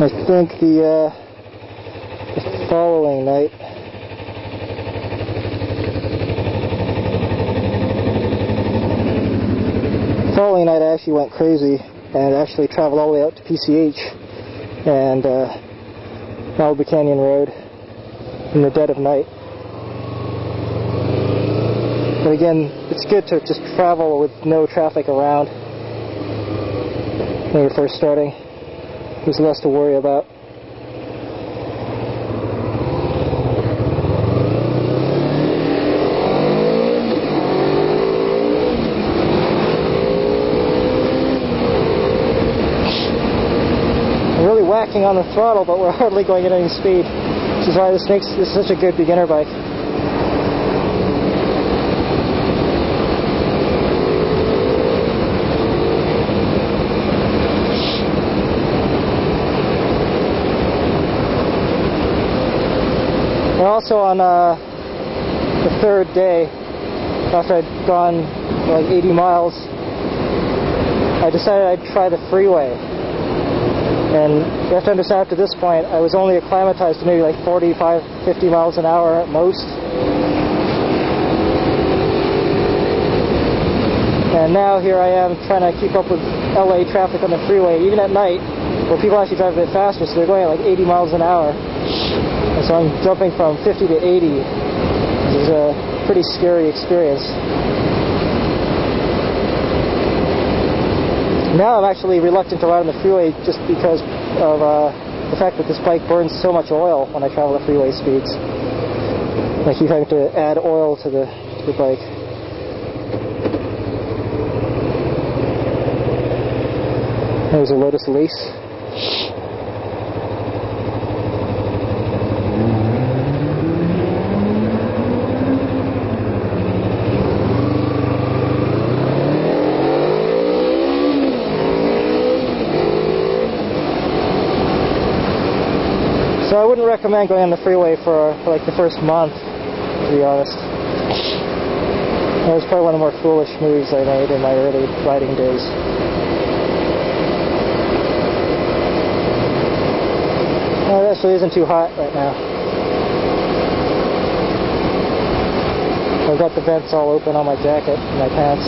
I think the following night, I actually went crazy and actually traveled all the way out to PCH and Malibu Canyon Road in the dead of night. But again, it's good to just travel with no traffic around when you're first starting. There's less to worry about. I'm really whacking on the throttle, but we're hardly going at any speed, which is why this makes this such a good beginner bike. And also on the third day, after I'd gone like 80 miles, I decided I'd try the Freeway. And you have to understand, up to this point, I was only acclimatized to maybe like 45, 50 miles an hour at most. And now here I am trying to keep up with LA traffic on the freeway, even at night, where people actually drive a bit faster, so they're going at like 80 miles an hour. And so I'm jumping from 50 to 80, which is a pretty scary experience. Now I'm actually reluctant to ride on the freeway just because of the fact that this bike burns so much oil when I travel at freeway speeds. I keep having to add oil to the bike. There's a Lotus Elise. So I wouldn't recommend going on the freeway for like the first month, to be honest. That was probably one of the more foolish moves I made in my early riding days. Oh, it actually isn't too hot right now. I've got the vents all open on my jacket and my pants.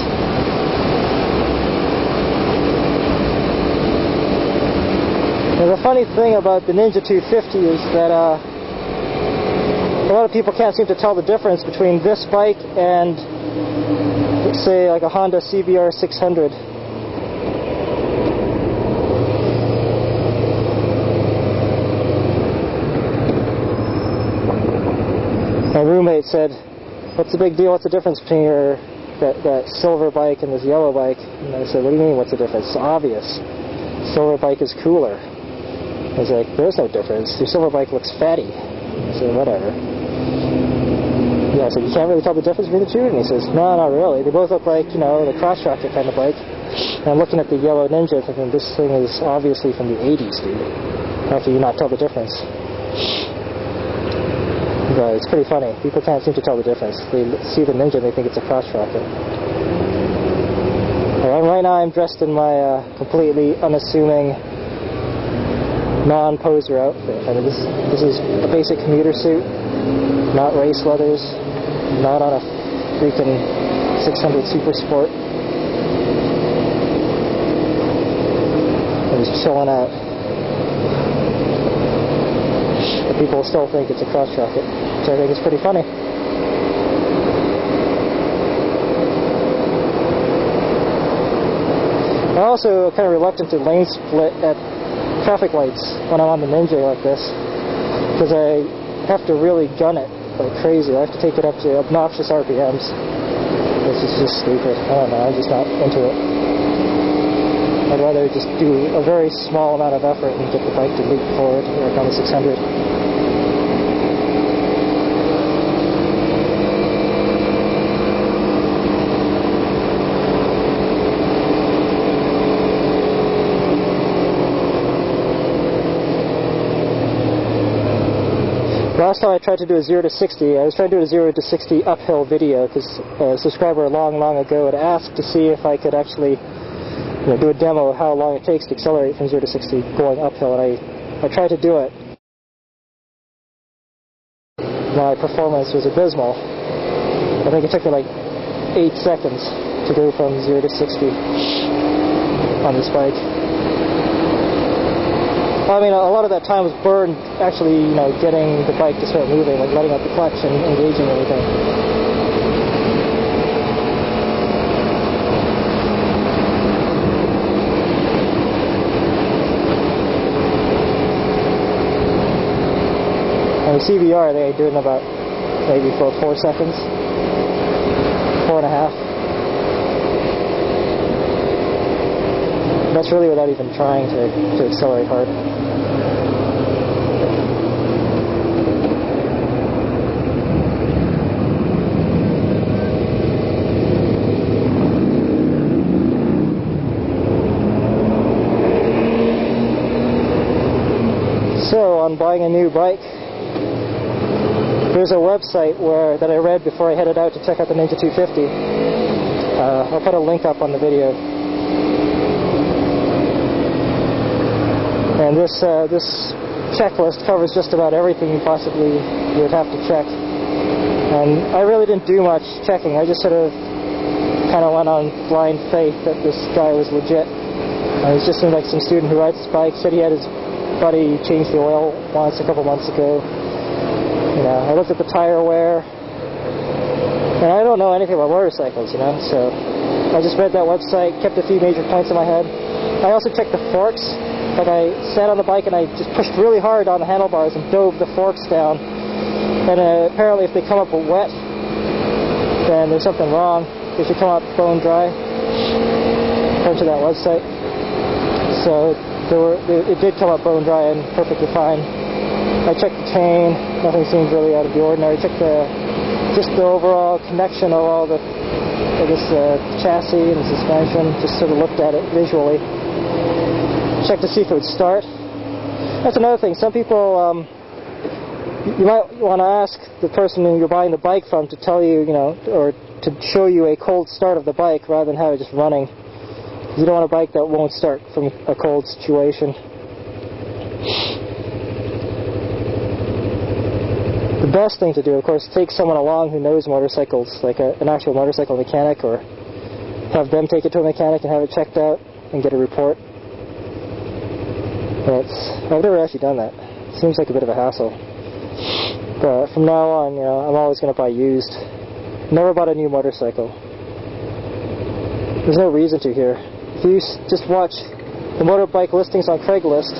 Now, the funny thing about the Ninja 250 is that a lot of people can't seem to tell the difference between this bike and, let's say, like a Honda CBR 600. My roommate said, "What's the big deal? What's the difference between that silver bike and this yellow bike?" And I said, "What do you mean, what's the difference? It's obvious. Silver bike is cooler." I was like, "There's no difference. Your silver bike looks fatty." I said, "Whatever." Yeah, I said, "You can't really tell the difference between the two?" And he says, "No, not really. They both look like, you know, the cross-tracker kind of bike." And I'm looking at the yellow Ninja thinking, this thing is obviously from the 80s, dude. How can you not tell the difference? But it's pretty funny. People can't seem to tell the difference. They see the Ninja and they think it's a cross-tracker. Right now I'm dressed in my completely unassuming non-poser outfit. I mean, this is a basic commuter suit, not race leathers, not on a freaking 600 Super Sport. I'm just chilling out. But people still think it's a cross rocket, which I think is pretty funny. I'm also kind of reluctant to lane split at traffic lights when I'm on the Ninja like this, because I have to really gun it like crazy. I have to take it up to obnoxious RPMs. This is just stupid. I don't know, I'm just not into it. I'd rather just do a very small amount of effort and get the bike to leap forward like on the 600. Last time I tried to do a 0 to 60, I was trying to do a 0 to 60 uphill video because a subscriber long ago had asked to see if I could actually do a demo of how long it takes to accelerate from 0 to 60 going uphill, and I I tried to do it. My performance was abysmal. I think it took me like 8 seconds to go from 0 to 60 on this bike. I mean, a lot of that time was burned actually, you know, getting the bike to start moving, like letting out the clutch and engaging everything. On the CBR, they do it in about maybe 4 seconds, 4.5. That's really without even trying to accelerate hard. So, on buying a new bike, there's a website that I read before I headed out to check out the Ninja 250. I'll put a link up on the video. And this checklist covers just about everything you possibly would have to check. And I really didn't do much checking. I just sort of kind of went on blind faith that this guy was legit. It just seemed like some student who rides his bike, said he had his buddy change the oil once a couple months ago. You know, I looked at the tire wear, and I don't know anything about motorcycles, you know, so I just read that website, kept a few major points in my head. I also checked the forks. Like, I sat on the bike and I just pushed really hard on the handlebars and dove the forks down. And apparently if they come up wet, then there's something wrong. They should come up bone dry, according to that website. So it did come up bone dry and perfectly fine. I checked the chain, nothing seemed really out of the ordinary. I checked just the overall connection of all the, I guess, chassis and suspension, just sort of looked at it visually. Check to see if it would start. That's another thing. Some people, you might want to ask the person who you're buying the bike from to tell you, you know, or to show you a cold start of the bike rather than have it just running. You don't want a bike that won't start from a cold situation. The best thing to do, of course, is take someone along who knows motorcycles, like an actual motorcycle mechanic, or have them take it to a mechanic and have it checked out and get a report. I've never actually done that. It seems like a bit of a hassle. But from now on, you know, I'm always going to buy used. Never bought a new motorcycle. There's no reason to here. If you just watch the motorbike listings on Craigslist,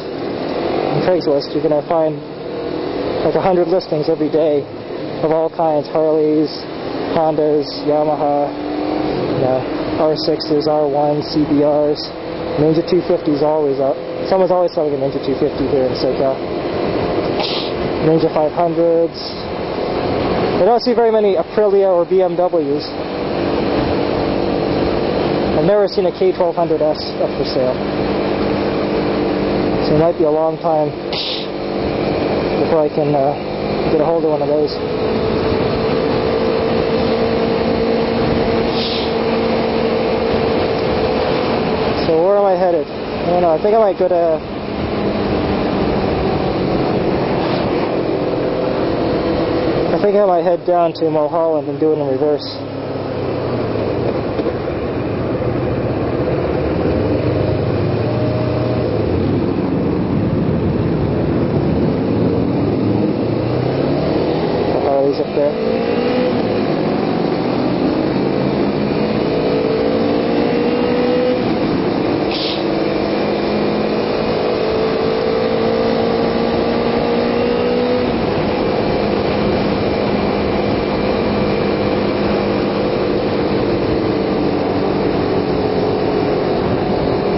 you're going to find like 100 listings every day of all kinds: Harleys, Hondas, Yamaha, you know, R6s, R1s, CBRs. Ninja 250 is always up. Someone's always selling a Ninja 250 here in SoCal. Ninja 500s. I don't see very many Aprilia or BMWs. I've never seen a K1200S up for sale. So it might be a long time before I can get a hold of one of those. So where am I headed? I don't know. I think I might go to... I think I might head down to Mulholland and do it in reverse. The Harley's up there.